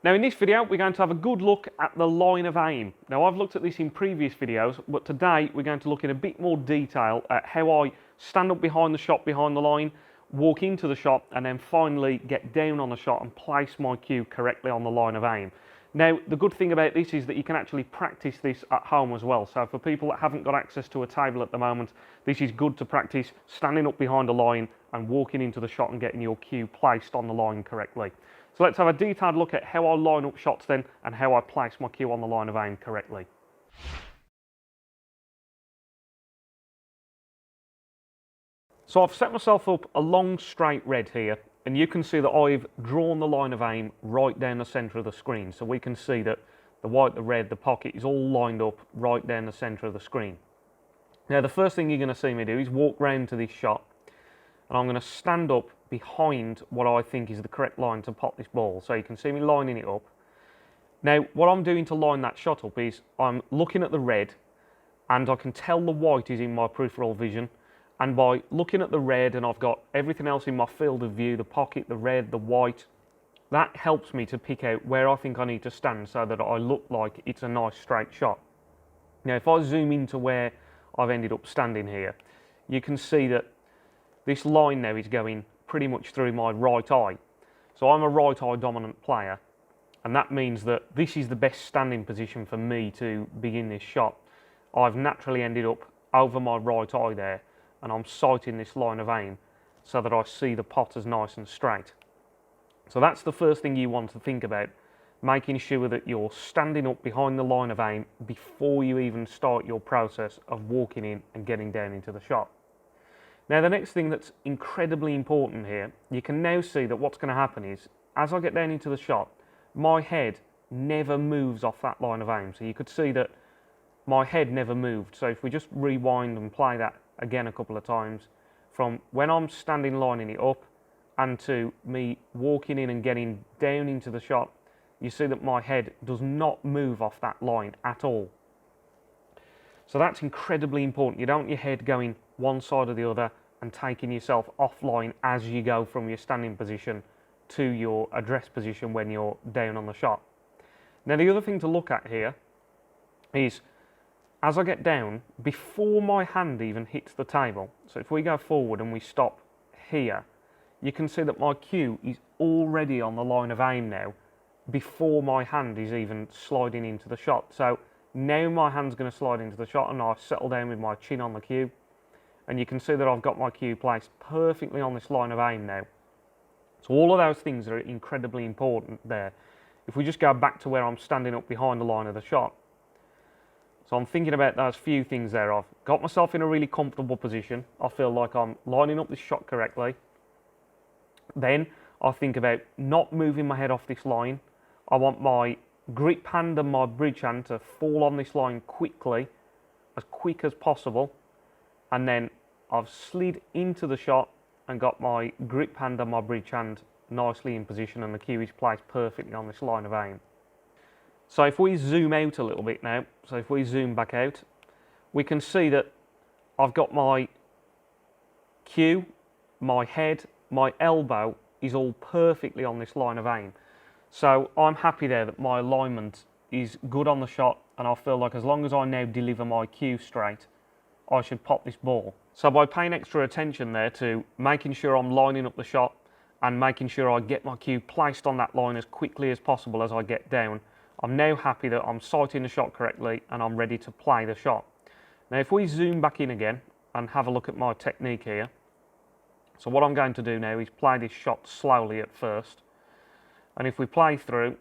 Now in this video we're going to have a good look at the line of aim. Now I've looked at this in previous videos, but today we're going to look in a bit more detail at how I stand up behind the shot behind the line, walk into the shot, and then finally get down on the shot and place my cue correctly on the line of aim. Now the good thing about this is that you can actually practice this at home as well. So for people that haven't got access to a table at the moment, this is good to practice standing up behind a line and walking into the shot and getting your cue placed on the line correctly. So let's have a detailed look at how I line up shots then and how I place my cue on the line of aim correctly. So I've set myself up a long straight red here, and you can see that I've drawn the line of aim right down the centre of the screen. So we can see that the white, the red, the pocket is all lined up right down the centre of the screen. Now the first thing you're going to see me do is walk round to this shot, and I'm going to stand up behind what I think is the correct line to pop this ball. So you can see me lining it up. Now what I'm doing to line that shot up is I'm looking at the red, and I can tell the white is in my peripheral vision. And by looking at the red, and I've got everything else in my field of view, the pocket, the red, the white, that helps me to pick out where I think I need to stand so that I look like it's a nice straight shot. Now if I zoom into where I've ended up standing here, you can see that this line now is going pretty much through my right eye. So I'm a right eye dominant player, and that means that this is the best standing position for me to begin this shot. I've naturally ended up over my right eye there, and I'm sighting this line of aim so that I see the pot as nice and straight. So that's the first thing you want to think about, making sure that you're standing up behind the line of aim before you even start your process of walking in and getting down into the shot. Now the next thing that's incredibly important here, you can now see that what's going to happen is, as I get down into the shot, my head never moves off that line of aim. So you could see that my head never moved. So if we just rewind and play that again a couple of times, from when I'm standing lining it up and to me walking in and getting down into the shot, you see that my head does not move off that line at all. So that's incredibly important. You don't want your head going one side or the other and taking yourself offline as you go from your standing position to your address position when you're down on the shot. Now the other thing to look at here is, as I get down, before my hand even hits the table, so if we go forward and we stop here, you can see that my cue is already on the line of aim now, before my hand is even sliding into the shot. So now my hand's going to slide into the shot, and I settle down with my chin on the cue, and you can see that I've got my cue placed perfectly on this line of aim now. So all of those things are incredibly important there. If we just go back to where I'm standing up behind the line of the shot, so I'm thinking about those few things there. I've got myself in a really comfortable position. I feel like I'm lining up this shot correctly. Then I think about not moving my head off this line. I want my grip hand and my bridge hand to fall on this line quickly, as quick as possible. And then I've slid into the shot and got my grip hand and my bridge hand nicely in position, and the cue is placed perfectly on this line of aim. So if we zoom out a little bit now, so if we zoom back out, we can see that I've got my cue, my head, my elbow is all perfectly on this line of aim. So I'm happy there that my alignment is good on the shot, and I feel like as long as I now deliver my cue straight, I should pop this ball. So by paying extra attention there to making sure I'm lining up the shot and making sure I get my cue placed on that line as quickly as possible as I get down, I'm now happy that I'm sighting the shot correctly and I'm ready to play the shot. Now if we zoom back in again and have a look at my technique here. So what I'm going to do now is play this shot slowly at first. And if we play through,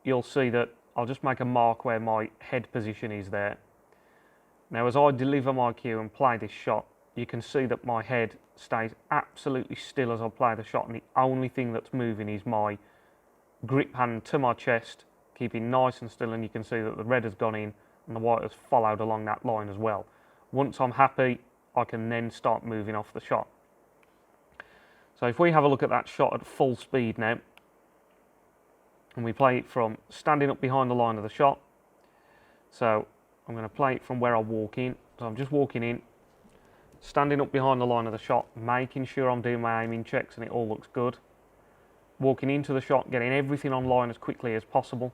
you'll see that I'll just make a mark where my head position is there. Now as I deliver my cue and play this shot, you can see that my head stays absolutely still as I play the shot, and the only thing that's moving is my grip hand to my chest, keeping nice and still, and you can see that the red has gone in and the white has followed along that line as well. Once I'm happy, I can then start moving off the shot. So if we have a look at that shot at full speed now, and we play it from standing up behind the line of the shot. So I'm going to play it from where I walk in. So I'm just walking in, standing up behind the line of the shot, making sure I'm doing my aiming checks and it all looks good. walking into the shot, getting everything online as quickly as possible.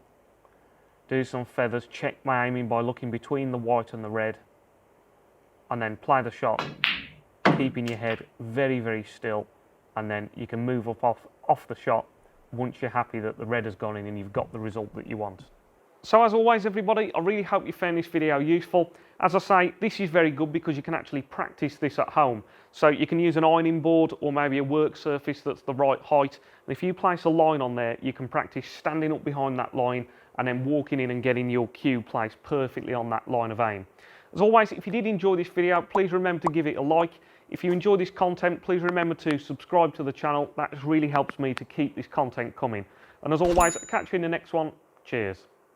Do some feathers, check my aiming by looking between the white and the red, and then play the shot, keeping your head very, very still, and then you can move up off the shot once you're happy that the red has gone in and you've got the result that you want. So as always everybody, I really hope you found this video useful. As I say, this is very good because you can actually practice this at home. So you can use an ironing board or maybe a work surface that's the right height. And if you place a line on there, you can practice standing up behind that line and then walking in and getting your cue placed perfectly on that line of aim. As always, if you did enjoy this video, please remember to give it a like. If you enjoy this content, please remember to subscribe to the channel. That really helps me to keep this content coming. And as always, I'll catch you in the next one. Cheers.